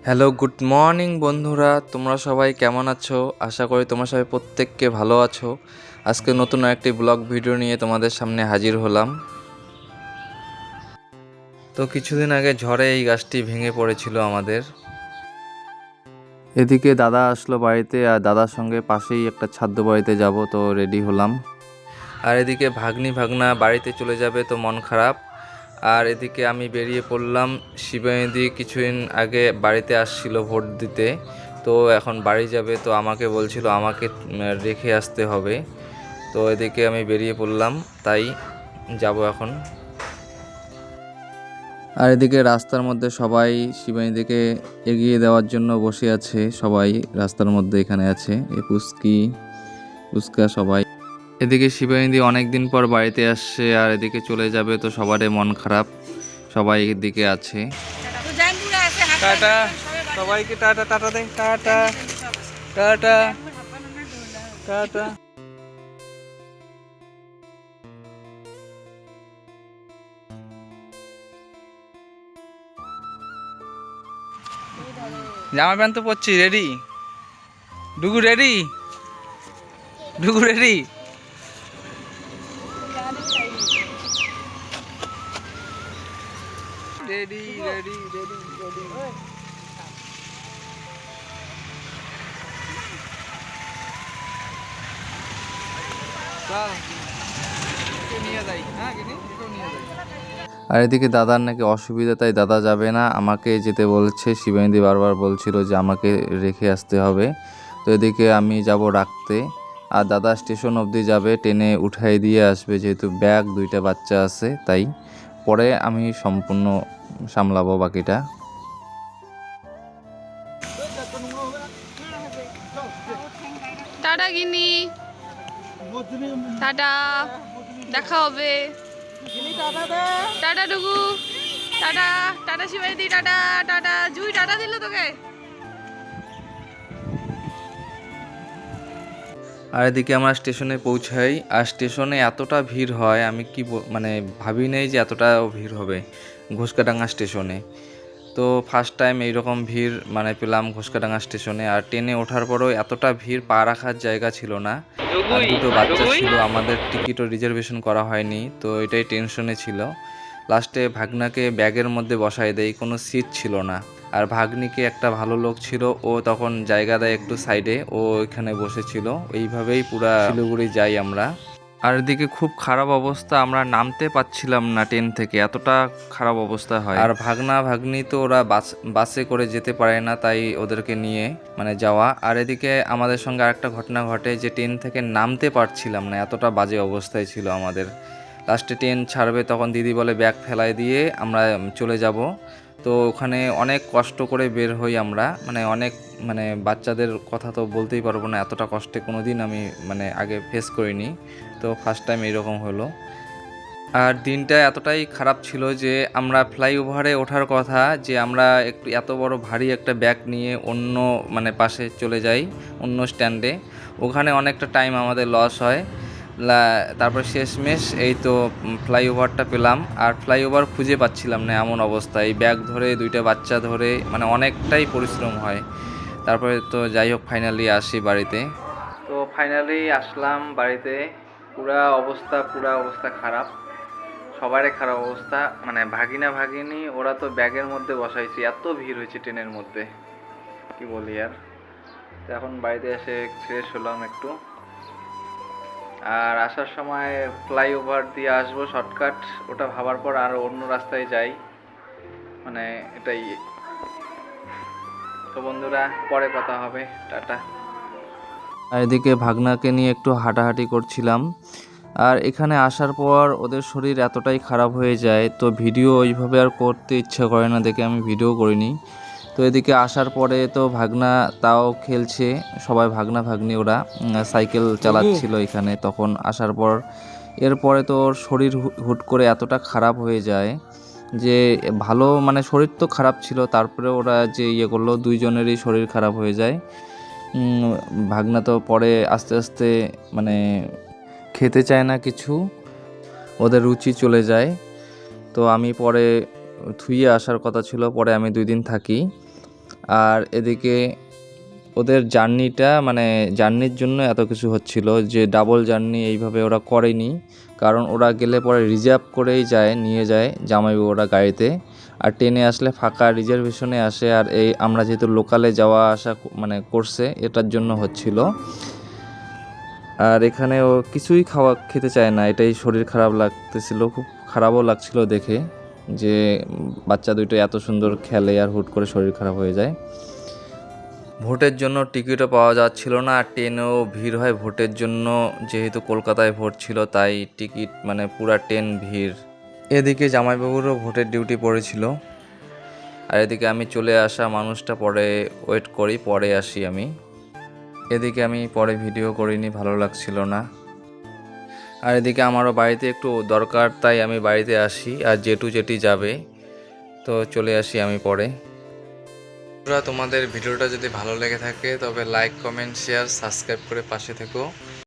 Hello, good morning বন্ধুরা। তোমরা সবাই কেমন আছো? আশা করি তোমরা সবাই প্রত্যেককে ভালো আছো। আজকে নতুন একটি ব্লগ ভিডিও নিয়ে তোমাদের সামনে হাজির হলাম। তো কিছুদিন আগে ঝড়ে এই গাছটি ভেঙে পড়েছিল আমাদের। এদিকে দাদা আসলো বাড়িতে, আর দাদার সঙ্গে পাশেই একটা ছাদ্য বাড়িতে যাব, তো রেডি হলাম। আর এদিকে ভাগ্না বাড়িতে চলে যাবে, তো মন খারাপ। আর এদিকে আমি বেরিয়ে পড়লাম। শিবানীদি কিছুদিন আগে বাড়িতে আসছিল ভোট দিতে, তো এখন বাড়ি যাবে, তো আমাকে বলছিল আমাকে রেখে আসতে হবে। তো এদিকে আমি বেরিয়ে পড়লাম, তাই যাব এখন। আর এদিকে রাস্তার মধ্যে সবাই শিবানীদিকে এগিয়ে দেওয়ার জন্য বসে আছে। সবাই রাস্তার মধ্যে এখানে আছে, এই পুচকা সবাই। এদিকে শিবানীদি অনেকদিন পর বাড়িতে আসছে, আর এদিকে চলে যাবে, তো সবারই মন খারাপ। সবাই এদিকে আছে। টাটা সবাইকে, টাটা টাটা দে, টাটা টাটা টাটা। জামা প্যান্ট তো পরছি, রেডি? ডুগু রেডি? ডুগু ready? Ready ready ready ready. আর এদিকে দাদার নাকি অসুবিধা, তাই দাদা যাবে না, আমাকে যেতে বলছে। শিবানীদি বারবার বলছিল যে আমাকে রেখে আসতে হবে, তো এদিকে আমি যাব রাখতে। আর দাদা স্টেশন অবধি যাবে, ট্রেনে উঠাই দিয়ে আসবে, যেহেতু ব্যাগ, দুইটা বাচ্চা আছে, তাই পরে আমি সম্পূর্ণ সামলাবো বাকিটা। টাটা গিনি, টাটা, দেখা হবে, tata ডুগু, tata tata শিবাইদি, tata tata জুই, টাটা দিল তোকে। আর এদিকে আমরা স্টেশনে পৌঁছাই, আর স্টেশনে এতটা ভিড় হয়, আমি কি মানে ভাবি নেই যে এতটাও ভিড় হবে ঘোষকাডাঙ্গা স্টেশনে। তো ফার্স্ট টাইম এইরকম ভিড় মানে পেলাম ঘোষকাডাঙ্গা স্টেশনে। আর ট্রেনে ওঠার পরেও এতটা ভিড়, পা রাখার জায়গা ছিল না। আর দুটো বাচ্চা ছিল, আমাদের টিকিটও রিজার্ভেশন করা হয়নি, তো এটাই টেনশনে ছিল। লাস্টে ভাগ্নাকে ব্যাগের মধ্যে বসায় দেয়, কোনো সিট ছিল না। আর ভাগ্নিকে একটা ভালো লোক ছিল, ও তখন জায়গা দেয় একটু সাইডে, ও ওইখানে বসেছিল। এইভাবেই পুরা শিলিগুড়ি যাই আমরা। আর এদিকে খুব খারাপ অবস্থা, আমরা নামতে পারছিলাম না ট্রেন থেকে, এতটা খারাপ অবস্থা হয়। আর ভাগ্নি তো ওরা বাসে করে যেতে পারে না, তাই ওদেরকে নিয়ে মানে যাওয়া। আর এদিকে আমাদের সঙ্গে আরেকটা ঘটনা ঘটে, যে ট্রেন থেকে নামতে পারছিলাম না, এতটা বাজে অবস্থায় ছিল আমাদের। লাস্টে ট্রেন ছাড়বে, তখন দিদি বলে ব্যাগ ফেলাই দিয়ে আমরা চলে যাব। তো ওখানে অনেক কষ্ট করে বের হই আমরা, মানে অনেক মানে বাচ্চাদের কথা তো বলতেই পারবো না, এতটা কষ্টে কোনো দিন আমি মানে আগে ফেস করিনি, তো ফার্স্ট টাইম এইরকম হলো। আর দিনটা এতটাই খারাপ ছিল যে আমরা ফ্লাইওভারে ওঠার কথা, যে আমরা একটু এত বড় ভারী একটা ব্যাগ নিয়ে অন্য মানে পাশে চলে যাই, অন্য স্ট্যান্ডে। ওখানে অনেকটা টাইম আমাদের লস হয়। তারপর শেষমেশ এই তো ফ্লাইওভারটা পেলাম, আর ফ্লাইওভার খুঁজে পাচ্ছিলাম না, এমন অবস্থা। এই ব্যাগ ধরে, দুইটা বাচ্চা ধরে, মানে অনেকটাই পরিশ্রম হয়। তারপরে তো যাই হোক ফাইনালি আসি বাড়িতে। তো ফাইনালি আসলাম বাড়িতে। পুরা অবস্থা খারাপ, সবারই খারাপ অবস্থা। মানে ভাগিনী ওরা তো ব্যাগের মধ্যে বসাইছি, এত ভিড় হয়েছে ট্রেনের মধ্যে, কি বলি আর। তো এখন বাড়িতে এসে ফ্রেশ হলাম একটু। আর আসার সময় ফ্লাইওভার দিয়ে আসবো শর্টকাট, ওটা ভাবার পর আর অন্য রাস্তায় যাই, মানে এটাই। তো বন্ধুরা, পরে কথা হবে, টাটা। আর এদিকে ভাগনাকে নিয়ে একটু হাঁটাহাঁটি করছিলাম। আর এখানে আসার পর ওদের শরীর এতটাই খারাপ হয়ে যায়, তো ভিডিও ওইভাবে আর করতে ইচ্ছা করে না, দেখে আমি ভিডিও করিনি। তো এদিকে আসার পরে তো ভাগনা তাও খেলছে, সবাই ভাগ্নি ওরা সাইকেল চালাচ্ছিল এখানে। তখন আসার পর এরপরে তো ওর শরীর হুট করে এতটা খারাপ হয়ে যায় যে ভালো, মানে শরীর তো খারাপ ছিল, তারপরে ওরা যে ইয়ে করলো, দুইজনেরই শরীর খারাপ হয়ে যায়। ভাগনা তো পরে আস্তে আস্তে মানে খেতে চায় না কিছু, ওদের রুচি চলে যায়। তো আমি পরে থুয়ে আসার কথা ছিল, পরে আমি 2 দিন থাকি। আর এদিকে ওদের জার্নিটা মানে জার্নির জন্য এত কিছু হচ্ছিল, যে ডাবল জার্নি এইভাবে ওরা করেনি, কারণ ওরা গেলে পরে রিজার্ভ করেই যায়, নিয়ে যায় জামাইবাবু ওরা গাড়িতে। আর ট্রেনে আসলে ফাঁকা রিজার্ভেশনে আসে, আর এই আমরা যেহেতু লোকালে যাওয়া আসা মানে করছে এটার জন্য হচ্ছিল। আর এখানে ও কিছুই খেতে চায় না, এটাই শরীর খারাপ লাগতেছিল, খুব খারাপও লাগছিল দেখে যে বাচ্চা দুটো এত সুন্দর খেলে আর হুট করে শরীর খারাপ হয়ে যায়। ভোটের জন্য টিকিটও পাওয়া যাচ্ছিল না, আর ট্রেনেও ভিড় হয় ভোটের জন্য, যেহেতু কলকাতায় ভোট ছিল তাই টিকিট মানে পুরা ট্রেন ভিড়। এদিকে জামাইবাবুরও ভোটের ডিউটি পড়েছিল, আর এদিকে আমি চলে আসা মানুষটা পরে ওয়েট করি, পরে আসি আমি। এদিকে আমি পরে ভিডিও করিনি, ভালো লাগছিল না। আর এদিকে আমারও বাড়িতে একটু দরকার, তাই আমি বাড়িতে আসি, আর জেঠি যাবে, তো চলে আসি আমি পরে। তোমাদের ভিডিওটা যদি ভালো লেগে থাকে তবে লাইক, কমেন্ট, শেয়ার, সাবস্ক্রাইব করে পাশে থেকো।